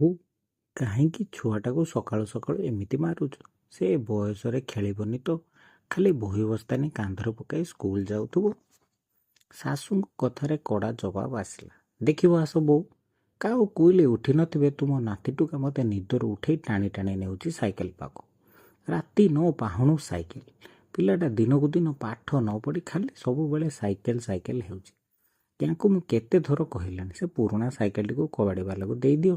ବୋଉ କାହିଁକି ଛୁଆଟାକୁ ସକାଳୁ ସକାଳୁ ଏମିତି ମାରୁଛୁ? ସେ ବୟସରେ ଖେଳିବନି ତ ଖାଲି ବହି ବସ୍ତାନି କାନ୍ଧରେ ପକାଇ ସ୍କୁଲ ଯାଉଥିବ। ଶାଶୁଙ୍କ କଥାରେ କଡ଼ା ଜବାବ ଆସିଲା। ଦେଖିବ ଆସ ବୋଉ, କାଉ କୋଇଲି ଉଠି ନଥିବେ ତୁମ ନାତିଟୁକା ମୋତେ ନିଦରୁ ଉଠେଇ ଟାଣି ଟାଣି ନେଉଛି ସାଇକେଲ ପାଖକୁ। ରାତି ନ ପାହୁଣୁ ସାଇକେଲ। ପିଲାଟା ଦିନକୁ ଦିନ ପାଠ ନ ପଢ଼ି ଖାଲି ସବୁବେଳେ ସାଇକେଲ ସାଇକେଲ ହେଉଛି। ୟାଙ୍କୁ ମୁଁ କେତେ ଥର କହିଲାଣି ସେ ପୁରୁଣା ସାଇକେଲଟିକୁ କବାଡ଼ି ବାଲାକୁ ଦେଇଦିଅ।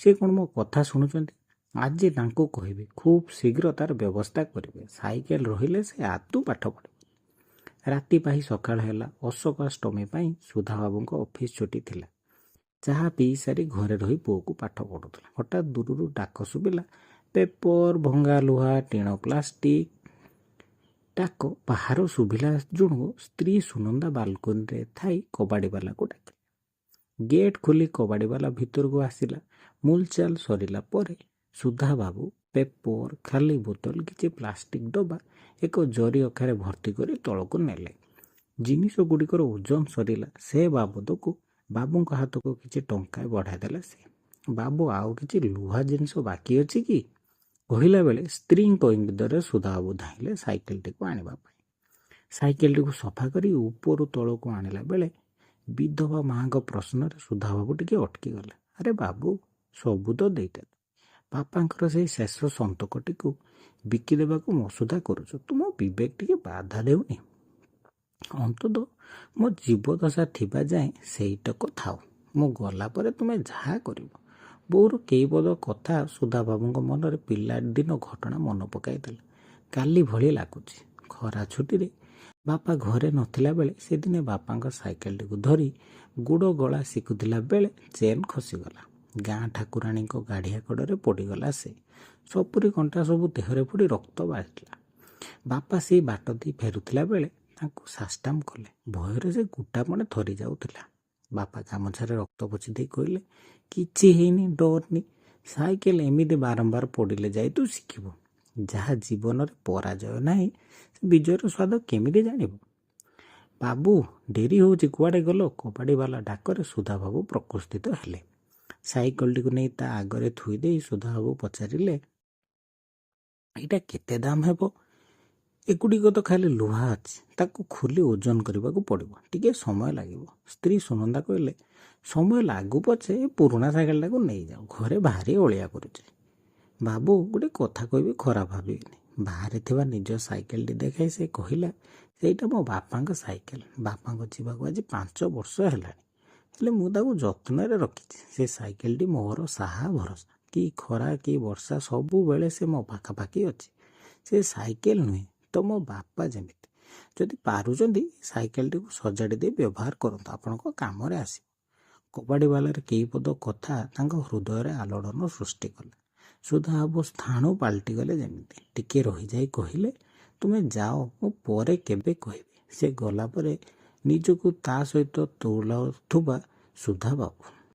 ସେ କ'ଣ ମୋ କଥା ଶୁଣୁଛନ୍ତି? ଆଜି ତାଙ୍କୁ କହିବି ଖୁବ୍ ଶୀଘ୍ର ତାର ବ୍ୟବସ୍ଥା କରିବେ। ସାଇକେଲ ରହିଲେ ସେ ଆଦୌ ପାଠ ପଢ଼ିବ। ରାତି ପାହି ସକାଳ ହେଲା। ଅଶୋକାଷ୍ଟମୀ ପାଇଁ ସୁଧାବାବୁଙ୍କ ଅଫିସ ଛୁଟି ଥିଲା। ଚାହା ପିଇ ସାରି ଘରେ ରହି ପୁଅକୁ ପାଠ ପଢ଼ୁଥିଲା। ହଠାତ୍ ଦୂରରୁ ଡାକ ଶୁଭିଲା। ପେପର, ଭଙ୍ଗା ଲୁହା, ଟିଣ, ପ୍ଲାଷ୍ଟିକ। ଡାକ ବାହାରୁ ଶୁଭିଲା ଜଣକୁ ସ୍ତ୍ରୀ ସୁନନ୍ଦା ବାଲକୋନିରେ ଥାଇ କବାଡ଼ିବାଲାକୁ ଡାକିଲା। ଗେଟ୍ ଖୋଲି କବାଡ଼ିବାଲା ଭିତରକୁ ଆସିଲା। ମୁଲଚାଲ ସରିଲା ପରେ ସୁଧାବାବୁ ପେପର, ଖାଲି ବୋତଲ, କିଛି ପ୍ଲାଷ୍ଟିକ ଡବା ଏକ ଜରି ଅଖାରେ ଭର୍ତ୍ତି କରି ତଳକୁ ନେଲେ। ଜିନିଷ ଗୁଡ଼ିକର ଓଜନ ସରିଲା। ସେ ବାବଦକୁ ବାବୁଙ୍କ ହାତକୁ କିଛି ଟଙ୍କା ବଢ଼ାଇ ଦେଲା ସେ। ବାବୁ, ଆଉ କିଛି ଲୁହା ଜିନିଷ ବାକି ଅଛି କି? କହିଲା ବେଳେ ସ୍ତ୍ରୀଙ୍କ ଇଙ୍ଗିତରେ ସୁଧାବାବୁ ଧାଇଁଲେ ସାଇକେଲଟିକୁ ଆଣିବା ପାଇଁ। ସାଇକେଲଟିକୁ ସଫା କରି ଉପରୁ ତଳକୁ ଆଣିଲା ବେଳେ ବିଧବା ମାଙ୍କ ପ୍ରଶ୍ନରେ ସୁଧାବାବୁ ଟିକେ ଅଟକିଗଲେ। ଆରେ ବାବୁ, ସବୁ ତ ଦେଇଦେଲେ। ବାପାଙ୍କର ସେଇ ଶେଷ ସନ୍ତକଟିକୁ ବିକିଦେବାକୁ ମସୁଧା କରୁଛ। ତୁମ ବିବେକ ଟିକେ ବାଧା ଦେଉନି? ଅନ୍ତତଃ ମୋ ଜୀବଦଶା ଥିବା ଯାଏଁ ସେଇତକ ଥାଉ। ମୁଁ ଗଲା ପରେ ତୁମେ ଯାହା କରିବ। ବୋଉର କେଇପଦ କଥା ସୁଧାବାବୁଙ୍କ ମନରେ ପିଲାଦିନ ଘଟଣା ମନେ ପକାଇ ଦେଲା। କାଲି ଭଳି ଲାଗୁଛି। ଖରା ଛୁଟିରେ ବାପା ଘରେ ନଥିଲା ବେଳେ ସେଦିନେ ବାପାଙ୍କ ସାଇକେଲଟିକୁ ଧରି ଗୁଡ଼ ଗଳା ଶିଖୁଥିଲା ବେଳେ ଚେନ୍ ଖସିଗଲା। ଗାଁ ଠାକୁରାଣୀଙ୍କ ଗାଡ଼ିଆ କଡ଼ରେ ପଡ଼ିଗଲା ସେ। ସପୁରି କଣ୍ଟା ସବୁ ଦେହରେ ପଡ଼ି ରକ୍ତ ବାହାରିଲା। ବାପା ସେଇ ବାଟ ଦେଇ ଫେରୁଥିଲା ବେଳେ ତାଙ୍କୁ ସାଷ୍ଟାମ କଲେ। ଭୟରେ ସେ ଗୋଟାପଣେ ଥରି ଯାଉଥିଲା। ବାପା ଗାମୁଛାରେ ରକ୍ତ ପୋଛି ଦେଇ କହିଲେ, କିଛି ହେଇନି, ଡରନି। ସାଇକେଲ ଏମିତି ବାରମ୍ବାର ପଡ଼ିଲେ ଯାଇ ତୁ ଶିଖିବୁ। ଯାହା ଜୀବନରେ ପରାଜୟ ନାହିଁ ସେ ବିଜୟର ସ୍ୱାଦ କେମିତି ଜାଣିବ? ବାବୁ, ଡେରି ହେଉଛି, କୁଆଡ଼େ ଗଲ? କବାଡ଼ିବାଲା ଡାକରେ ସୁଧାବାବୁ ପ୍ରକୃତିତ ହେଲେ। ସାଇକେଲଟିକୁ ନେଇ ତା ଆଗରେ ଥୋଇ ଦେଇ ସୁଧାବାବୁ ପଚାରିଲେ, ଏଇଟା କେତେ ଦାମ ହେବ? ଏଗୁଡ଼ିକ ତ ଖାଲି ଲୁହା ଅଛି, ତାକୁ ଖୋଲି ଓଜନ କରିବାକୁ ପଡ଼ିବ, ଟିକେ ସମୟ ଲାଗିବ। ସ୍ତ୍ରୀ ସୁନନ୍ଦା କହିଲେ, ସମୟ ଲାଗୁ ପଛେ ପୁରୁଣା ସାଇକେଲଟାକୁ ନେଇଯାଉ, ଘରେ ଭାରି ଅଳିଆ କରୁଛି। ବାବୁ, ଗୋଟେ କଥା କହିବି, ଖରାପ ଭାବିବେନି। ବାହାରେ ଥିବା ନିଜ ସାଇକେଲଟି ଦେଖାଇ ସେ କହିଲା, ସେଇଟା ମୋ ବାପାଙ୍କ ସାଇକେଲ। ବାପାଙ୍କ ଯିବାକୁ ଆଜି 5 ବର୍ଷ ହେଲାଣି। ହେଲେ ମୁଁ ତାକୁ ଯତ୍ନରେ ରଖିଛି। ସେ ସାଇକେଲଟି ମୋର ସାହା ଭରସା। କି ଖରା କି ବର୍ଷା ସବୁବେଳେ ସେ ମୋ ପାଖାପାଖି ଅଛି। ସେ ସାଇକେଲ ନୁହେଁ ତ ମୋ ବାପା ଯେମିତି। ଯଦି ପାରୁଛନ୍ତି ସାଇକେଲଟିକୁ ସଜାଡ଼ି ଦେଇ ବ୍ୟବହାର କରନ୍ତୁ, ଆପଣଙ୍କ କାମରେ ଆସିବ। କବାଡ଼ିବାଲାର କେଇପଦ କଥା ତାଙ୍କ ହୃଦୟରେ ଆଲୋଡ଼ନ ସୃଷ୍ଟି କଲା। ସୁଧାବାବୁ ସ୍ଥାଣୁ ପାଲଟିଗଲେ ଯେମିତି। ଟିକେ ରହିଯାଇ କହିଲେ, ତୁମେ ଯାଅ, ମୁଁ ପରେ କେବେ କହିବି। ସେ ଗଲା ପରେ ନିଜକୁ ତା ସହିତ ତୁଲାଉଥିବା ସୁଧାବାବୁ